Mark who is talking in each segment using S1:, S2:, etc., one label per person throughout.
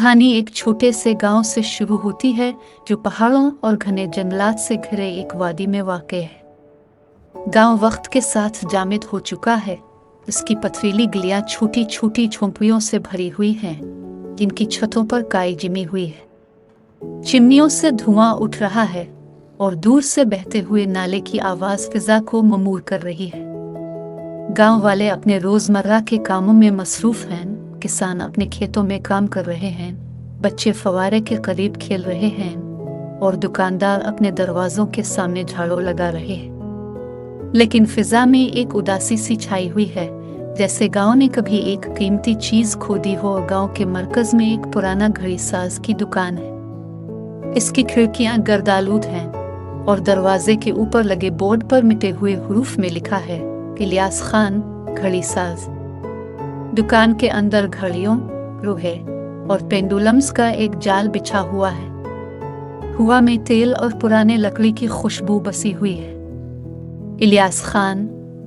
S1: कहानी एक छोटे से गांव से शुरू होती है जो पहाड़ों और घने जंगलात से घिरे एक वादी में वाक़ है। गांव वक्त के साथ जामिद हो चुका है। इसकी पथरीली गलियां छोटी छोटी झोंपड़ियों से भरी हुई हैं, जिनकी छतों पर काई जमी हुई है। चिमनियों से धुआं उठ रहा है और दूर से बहते हुए नाले की आवाज़ फिजा को ममूर कर रही है। गांव वाले अपने रोज़मर्रा के कामों में मसरूफ़ हैं। किसान अपने खेतों में काम कर रहे हैं, बच्चे फवारे के करीब खेल रहे हैं और दुकानदार अपने दरवाजों के सामने झाड़ू लगा रहे हैं। लेकिन फिजा में एक उदासी सी छाई हुई है, जैसे गांव ने कभी एक कीमती चीज खो दी हो। गांव के मरकज में एक पुराना घड़ी साज की दुकान है। इसकी खिड़कियां गर्दालूद हैं और दरवाजे के ऊपर लगे बोर्ड पर मिटे हुए हुरूफ में लिखा है, इलियास खान घड़ी साज। दुकान के अंदर घड़ियों, लोहे और पेंडुलम्स का एक जाल बिछा हुआ है। हवा में तेल और पुराने लकड़ी की खुशबू बसी हुई है। इलियास खान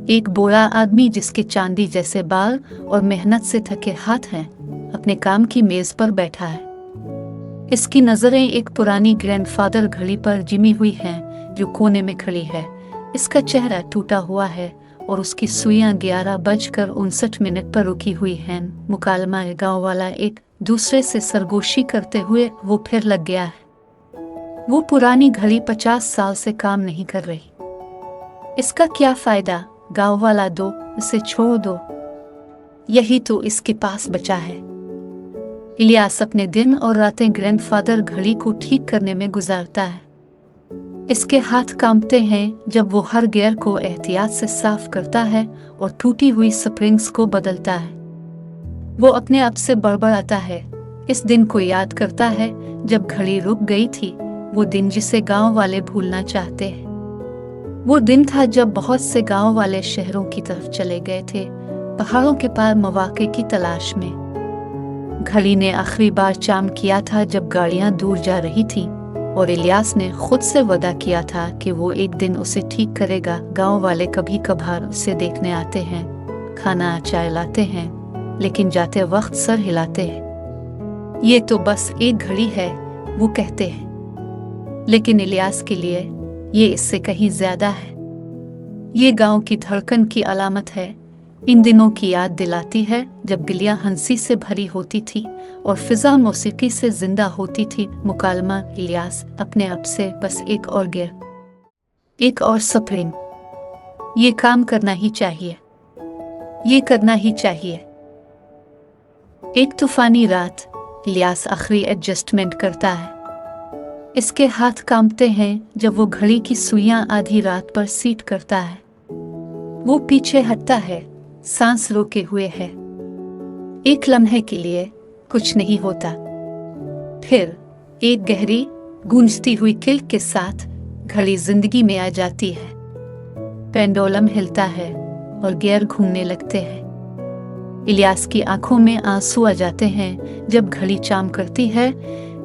S1: एक बूढ़ा आदमी जिसके चांदी जैसे बाल और मेहनत से थके हाथ हैं, अपने काम की मेज पर बैठा है। इसकी नजरें एक पुरानी ग्रैंडफादर घड़ी पर जिमी हुई हैं जो कोने में खड़ी है। इसका चेहरा टूटा हुआ है और उसकी सुइयां 11:59 पर रुकी हुई हैं। मुकालमा गांव वाला एक दूसरे से सरगोशी करते हुए वो फिर लग गया है। वो पुरानी घड़ी 50 साल से काम नहीं कर रही। इसका क्या फायदा, गांव वाला दो, इसे छोड़ दो, यही तो इसके पास बचा है। इलियास अपने दिन और रातें ग्रैंडफादर घड़ी को ठीक करने में गुजारता है। इसके हाथ कांपते हैं जब वो हर गियर को एहतियात से साफ करता है और टूटी हुई स्प्रिंग्स को बदलता है। वो अपने आप से बड़बड़ाता है, इस दिन को याद करता है जब घड़ी रुक गई थी, वो दिन जिसे गांव वाले भूलना चाहते हैं। वो दिन था जब बहुत से गांव वाले शहरों की तरफ चले गए थे, पहाड़ों के पार मौके की तलाश में। घड़ी ने आखिरी बार चाम किया था जब गाड़ियां दूर जा रही थी और इलियास ने खुद से वादा किया था कि वो एक दिन उसे ठीक करेगा। गांव वाले कभी कभार उसे देखने आते हैं, खाना चाय लाते हैं, लेकिन जाते वक्त सर हिलाते हैं। ये तो बस एक घड़ी है, वो कहते हैं। लेकिन इलियास के लिए ये इससे कहीं ज्यादा है। ये गांव की धड़कन की अलामत है। इन दिनों की याद दिलाती है जब गलियां हंसी से भरी होती थी और फिजा मौसीकी से जिंदा होती थी। मुकालमा इलियास अपने आप से बस एक और गियर, एक और स्प्रिंग, ये काम करना ही चाहिए, ये करना ही चाहिए। एक तूफानी रात इलियास आखिरी एडजस्टमेंट करता है। इसके हाथ कांपते हैं जब वो घड़ी की सुइयां आधी रात पर सीट करता है। वो पीछे हटता है, सांस रोके हुए है। एक लम्हे के लिए कुछ नहीं होता, फिर एक गहरी गूंजती हुई किल्क के साथ घड़ी जिंदगी में आ जाती है। पेंडुलम हिलता है और गियर घूमने लगते हैं। इलियास की आंखों में आंसू आ जाते हैं जब घड़ी चाम करती है।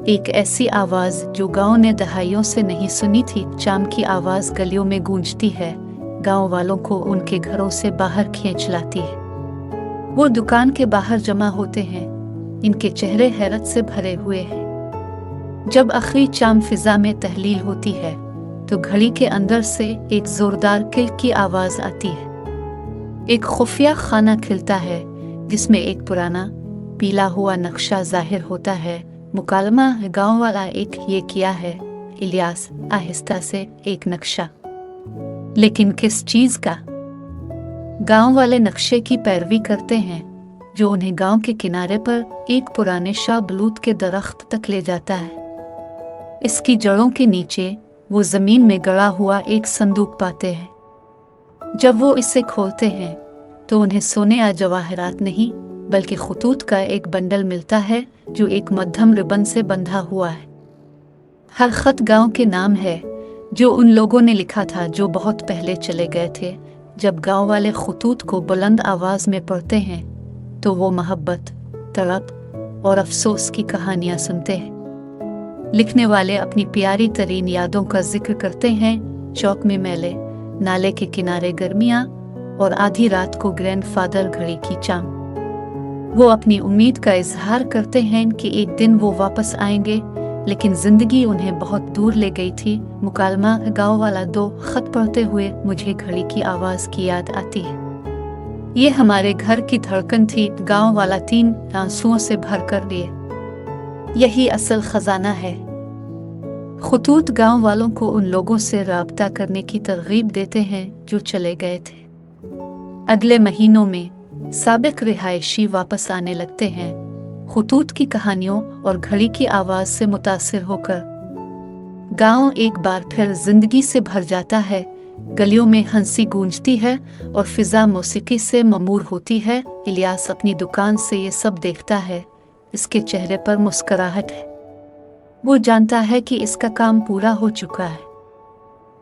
S1: एक ऐसी आवाज जो गांव ने दहाइयों से नहीं सुनी थी। चाम की आवाज गलियों में गूंजती है, गांव वालों को उनके घरों से बाहर खींच लाती है। वो दुकान के बाहर जमा होते हैं, इनके चेहरे हैरत से भरे हुए हैं। जब आखिरी चाम फिजा में तहलील होती है तो घड़ी के अंदर से एक जोरदार किल्क की आवाज आती है। एक खुफिया खाना खिलता है जिसमें एक पुराना पीला हुआ नक्शा जाहिर होता है। मुकालमा गांव वाला एक ये किया है। इलियास आहिस्ता से एक नक्शा, लेकिन किस चीज का? गांव वाले नक्शे की पैरवी करते हैं जो उन्हें गांव के किनारे पर एक पुराने शाहबलूत के दरख्त तक ले जाता है। इसकी जड़ों के नीचे वो जमीन में गड़ा हुआ एक संदूक पाते हैं। जब वो इसे खोलते हैं तो उन्हें सोने या जवाहरात नहीं बल्कि खतूत का एक बंडल मिलता है जो एक मध्यम रिबन से बंधा हुआ है। हर खत गांव के नाम है जो उन लोगों ने लिखा था जो बहुत पहले चले गए थे। जब गांव वाले खतूत को बुलंद आवाज में पढ़ते हैं तो वो मोहब्बत, तड़प और अफसोस की कहानियां सुनते हैं। लिखने वाले अपनी प्यारी तरीन यादों का जिक्र करते हैं। चौक में मेले, नाले के किनारे गर्मियां और आधी रात को ग्रैंडफादर घड़ी की चाम। वो अपनी उम्मीद का इजहार करते हैं कि एक दिन वो वापस आएंगे, लेकिन जिंदगी उन्हें बहुत दूर ले गई थी। मुकालमा गाँव वाला 2 खत पढ़ते हुए मुझे घड़ी की आवाज की याद आती है। ये हमारे घर की धड़कन थी। गाँव वाला 3 आंसुओं से भर कर लिए। यही असल खजाना है। खुतूत गाँव वालों को उन लोगों से राब्ता करने की तरगीब देते हैं जो चले गए थे। अगले महीनों में साबिक रिहायशी वापस आने लगते हैं, खुतूत की कहानियों और घड़ी की आवाज से मुतासिर होकर। गांव एक बार फिर जिंदगी से भर जाता है। गलियों में हंसी गूंजती है और फिजा मौसीकी से ममूर होती है। इलियास अपनी दुकान से ये सब देखता है। इसके चेहरे पर मुस्कुराहट है। वो जानता है कि इसका काम पूरा हो चुका है।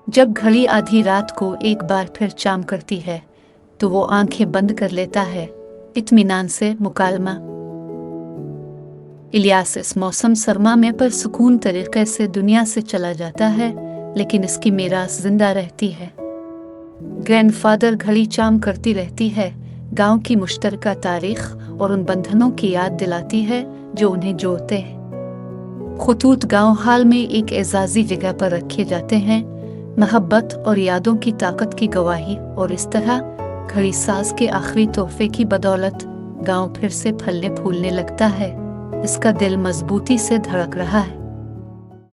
S1: जब घड़ी आधी रात को एक बार फिर चाम करती है तो वो आंखें बंद कर लेता है, इत्मीनान से। मुकालमा इलियास इस मौसम सरमा में पर सुकून तरीके से दुनिया से चला जाता है, लेकिन इसकी मीरास जिंदा रहती है। ग्रैंडफादर घड़ी चाम करती रहती है, गांव की मुश्तरका तारीख और उन बंधनों की याद दिलाती है जो उन्हें जोड़ते हैं। खुतूत गांव हाल में एक एजाजी जगह पर रखे जाते हैं, मोहब्बत और यादों की ताकत की गवाही। और इस तरह घड़ी साज के आखिरी तोहफे की बदौलत गांव फिर से फलने फूलने लगता है। इसका दिल मजबूती से धड़क रहा है।